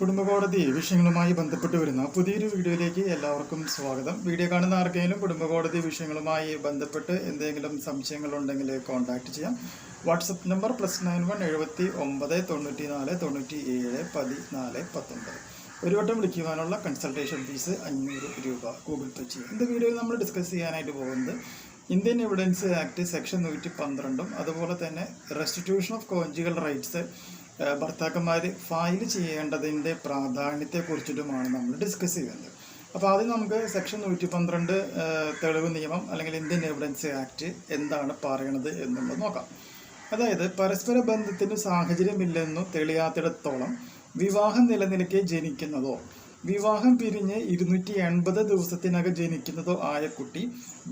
കുടുംബകോടതി വിഷയങ്ങളുമായി ബന്ധപ്പെട്ട് വരുന്ന പുതിയൊരു വീഡിയോയിലേക്ക് എല്ലാവർക്കും സ്വാഗതം. വീഡിയോ കാണുന്ന ആർക്കെങ്കിലും കുടുംബകോടതി വിഷയങ്ങളുമായി ബന്ധപ്പെട്ട് എന്തെങ്കിലും സംശയങ്ങളുണ്ടെങ്കിൽ കോൺടാക്റ്റ് ചെയ്യാം. WhatsApp number +91 79 94 97 14 19. ഒരു വട്ടം വിളിക്കുവാനുള്ള കൺസൾട്ടേഷൻ ഫീസ് 500 രൂപ ഗൂഗിൾ പേ ചെയ്യും. இந்த വീഡിയോയിൽ നമ്മൾ ഡിസ്കസ് ചെയ്യാനായിട്ട് പോകുന്നത് ഇന്ത്യൻ എവിഡൻസ് ആക്ട് സെക്ഷൻ 112 അതുപോലെ തന്നെ റെസ്റ്റിറ്റ്യൂഷൻ ഓഫ് കോഞ്ചുഗൽ റൈറ്റ്സ് ഭർത്താക്കന്മാർ ഫയൽ ചെയ്യേണ്ടതിൻ്റെ പ്രാധാന്യത്തെക്കുറിച്ചിട്ടുമാണ് നമ്മൾ ഡിസ്കസ് ചെയ്യുന്നത്. അപ്പോൾ ആദ്യം നമുക്ക് സെക്ഷൻ 112 തെളിവ് നിയമം അല്ലെങ്കിൽ ഇന്ത്യൻ എവിഡൻസ് ആക്ട് എന്താണ് പറയണത് എന്നുള്ളത് നോക്കാം. അതായത് പരസ്പര ബന്ധത്തിന് സാഹചര്യമില്ലെന്നു തെളിയാത്തിടത്തോളം വിവാഹം നിലനിൽക്കെ ജനിക്കുന്നതോ വിവാഹം പിരിഞ്ഞ് 280 ദിവസത്തിനകം ജനിക്കുന്നതോ ആയ കുട്ടി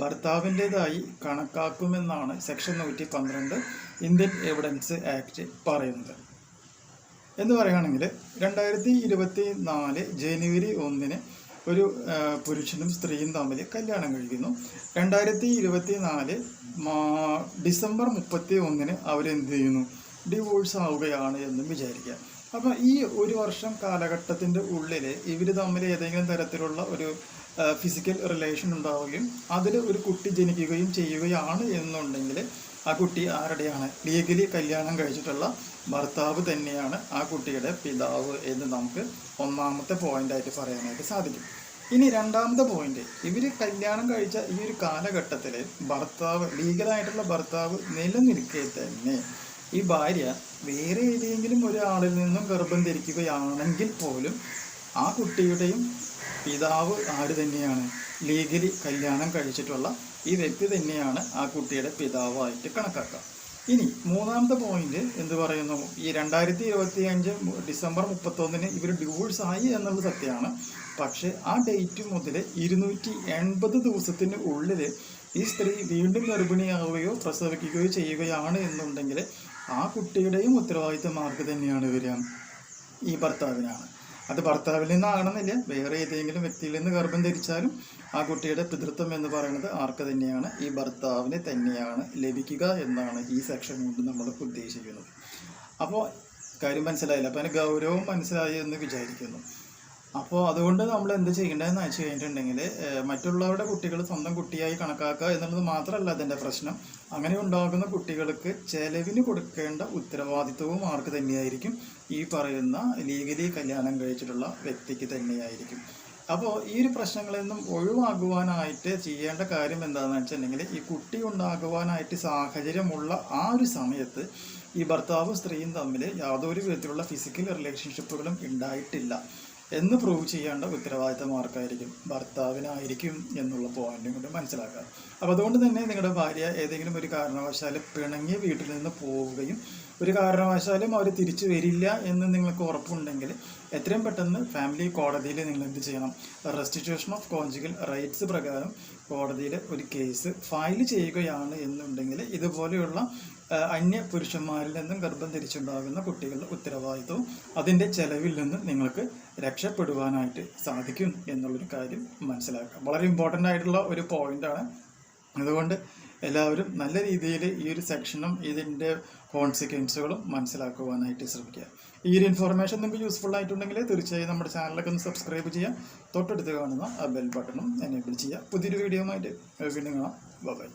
ഭർത്താവിൻ്റെതായി കണക്കാക്കുമെന്നാണ് സെക്ഷൻ 112 ഇന്ത്യൻ എവിഡൻസ് ആക്ട് പറയുന്നത്. എന്ന് പറയുകയാണെങ്കിൽ 2024 ജനുവരി 1 ഒരു പുരുഷനും സ്ത്രീയും തമ്മിൽ കല്യാണം കഴിക്കുന്നു. 2024 ഡിസംബർ 31 അവരെന്ത് ചെയ്യുന്നു, ഡിവോഴ്സ് ആവുകയാണ് എന്നും വിചാരിക്കുക. അപ്പോൾ ഈ ഒരു വർഷം കാലഘട്ടത്തിൻ്റെ ഉള്ളിൽ ഇവർ തമ്മിൽ ഏതെങ്കിലും തരത്തിലുള്ള ഒരു ഫിസിക്കൽ റിലേഷൻ ഉണ്ടാവുകയും അതിൽ ഒരു കുട്ടി ജനിക്കുകയും ചെയ്യുകയാണ് എന്നുണ്ടെങ്കിൽ ആ കുട്ടി ആരുടെയാണ്? ലീഗലി കല്യാണം കഴിച്ചിട്ടുള്ള ഭർത്താവ് തന്നെയാണ് ആ കുട്ടിയുടെ പിതാവ് എന്ന് നമുക്ക് ഒന്നാമത്തെ പോയിന്റായിട്ട് പറയാനായിട്ട് സാധിക്കും. ഇനി രണ്ടാമത്തെ പോയിന്റ്, ഇവർ കല്യാണം കഴിച്ച ഈ ഒരു കാലഘട്ടത്തിൽ ഭർത്താവ് ലീഗലായിട്ടുള്ള ഭർത്താവ് നിലനിൽക്കെ തന്നെ ഈ ഭാര്യ വേറെ ഏതെങ്കിലും ഒരാളിൽ നിന്നും ഗർഭം ധരിക്കുകയാണെങ്കിൽ പോലും ആ കുട്ടിയുടെയും പിതാവ് ആര് തന്നെയാണ്? ലീഗലി കല്യാണം കഴിച്ചിട്ടുള്ള ഈ വ്യക്തി തന്നെയാണ് ആ കുട്ടിയുടെ പിതാവായിട്ട് കണക്കാക്കുക. ഇനി മൂന്നാമത്തെ പോയിന്റ് എന്ത് പറയുന്നു? ഈ 2025 ഡിസംബർ 31 ഇവർ ഡിവോഴ്സ് ആയി എന്നുള്ളത് സത്യമാണ്. പക്ഷെ ആ ഡേറ്റ് മുതൽ 280 ദിവസത്തിന് ഉള്ളിൽ ഈ സ്ത്രീ വീണ്ടും ഗർഭിണിയാവുകയോ പ്രസവിക്കുകയോ ചെയ്യുകയാണ് എന്നുണ്ടെങ്കിൽ ആ കുട്ടിയുടെയും ഉത്തരവാദിത്തം ആർക്ക് തന്നെയാണ് വരിക? ഈ ഭർത്താവിനാണ്. അത് ഭർത്താവിൽ നിന്നാകണമെന്നില്ല, വേറെ ഏതെങ്കിലും വ്യക്തിയിൽ നിന്ന് ഗർഭം ധരിച്ചാലും ആ കുട്ടിയുടെ പിതൃത്വം എന്ന് പറയുന്നത് ആർക്ക് തന്നെയാണ്? ഈ ഭർത്താവിന് തന്നെയാണ് ലഭിക്കുക എന്നാണ് ഈ സെക്ഷൻ കൊണ്ട് നമ്മൾ ഉദ്ദേശിക്കുന്നത്. അപ്പോൾ കാര്യം മനസ്സിലായില്ല. അപ്പോൾ അതിന് ഗൗരവം മനസ്സിലായി എന്ന് വിചാരിക്കുന്നു. അപ്പോൾ അതുകൊണ്ട് നമ്മൾ എന്ത് ചെയ്യേണ്ടതെന്ന് വെച്ച് കഴിഞ്ഞിട്ടുണ്ടെങ്കിൽ മറ്റുള്ളവരുടെ കുട്ടികൾ സ്വന്തം കുട്ടിയായി കണക്കാക്കുക എന്നുള്ളത് മാത്രമല്ല അതിൻ്റെ പ്രശ്നം. അങ്ങനെ ഉണ്ടാകുന്ന കുട്ടികൾക്ക് ചെലവിന് കൊടുക്കേണ്ട ഉത്തരവാദിത്വവും ആർക്ക് തന്നെയായിരിക്കും? ഈ പറയുന്ന ലീഗലി കല്യാണം കഴിച്ചിട്ടുള്ള വ്യക്തിക്ക് തന്നെയായിരിക്കും. അപ്പോൾ ഈ ഒരു പ്രശ്നങ്ങളിൽ നിന്നും ഒഴിവാകുവാനായിട്ട് ചെയ്യേണ്ട കാര്യം എന്താണെന്ന് വെച്ചിട്ടുണ്ടെങ്കിൽ ഈ കുട്ടി ഉണ്ടാകുവാനായിട്ട് സാഹചര്യമുള്ള ആ ഒരു സമയത്ത് ഈ ഭർത്താവും സ്ത്രീയും തമ്മിൽ യാതൊരു വിധത്തിലുള്ള ഫിസിക്കൽ റിലേഷൻഷിപ്പുകളും ഉണ്ടായിട്ടില്ല എന്ന് പ്രൂവ് ചെയ്യേണ്ട ഉത്തരവാദിത്തം ആർക്കായിരിക്കും? ഭർത്താവിനായിരിക്കും എന്നുള്ള പോയിന്റും കൊണ്ട് മനസ്സിലാക്കുക. അപ്പോൾ അതുകൊണ്ട് തന്നെ നിങ്ങളുടെ ഭാര്യ ഏതെങ്കിലും ഒരു കാരണവശാലും പിണങ്ങിയ വീട്ടിൽ നിന്ന് പോവുകയും ഒരു കാരണവശാലും അവർ തിരിച്ചു വരില്ല എന്ന് നിങ്ങൾക്ക് ഉറപ്പുണ്ടെങ്കിൽ എത്രയും പെട്ടെന്ന് ഫാമിലി കോടതിയിൽ നിങ്ങൾ എന്ത് ചെയ്യണം? റെസ്റ്റിറ്റ്യൂഷൻ ഓഫ് കോഞ്ചുഗൽ റൈറ്റ്സ് പ്രകാരം കോടതിയിൽ ഒരു കേസ് ഫയൽ ചെയ്യുകയാണ് എന്നുണ്ടെങ്കിൽ ഇതുപോലെയുള്ള അന്യ പുരുഷന്മാരിൽ നിന്നും ഗർഭം ധരിച്ചുണ്ടാകുന്ന കുട്ടികളുടെ ഉത്തരവാദിത്വവും അതിൻ്റെ ചെലവിൽ നിന്ന് നിങ്ങൾക്ക് രക്ഷപ്പെടുവാനായിട്ട് സാധിക്കും എന്നുള്ളൊരു കാര്യം മനസ്സിലാക്കുക. വളരെ ഇമ്പോർട്ടൻ്റ് ആയിട്ടുള്ള ഒരു പോയിൻ്റാണ്. അതുകൊണ്ട് എല്ലാവരും നല്ല രീതിയിൽ ഈ ഒരു സെക്ഷനും ഇതിൻ്റെ കോൺസിക്വൻസുകളും മനസ്സിലാക്കുവാനായിട്ട് ശ്രമിക്കുക. ഈ ഒരു ഇൻഫോർമേഷൻ നിങ്ങൾക്ക് യൂസ്ഫുൾ ആയിട്ടുണ്ടെങ്കിൽ തീർച്ചയായും നമ്മുടെ ചാനലൊക്കെ ഒന്ന് സബ്സ്ക്രൈബ് ചെയ്യുക. തൊട്ടടുത്ത് കാണുന്ന ആ ബെൽ ബട്ടണും എനേബിൾ ചെയ്യുക. പുതിയൊരു വീഡിയോയുമായിട്ട് വീണ്ടും കാണാം. ബൈ.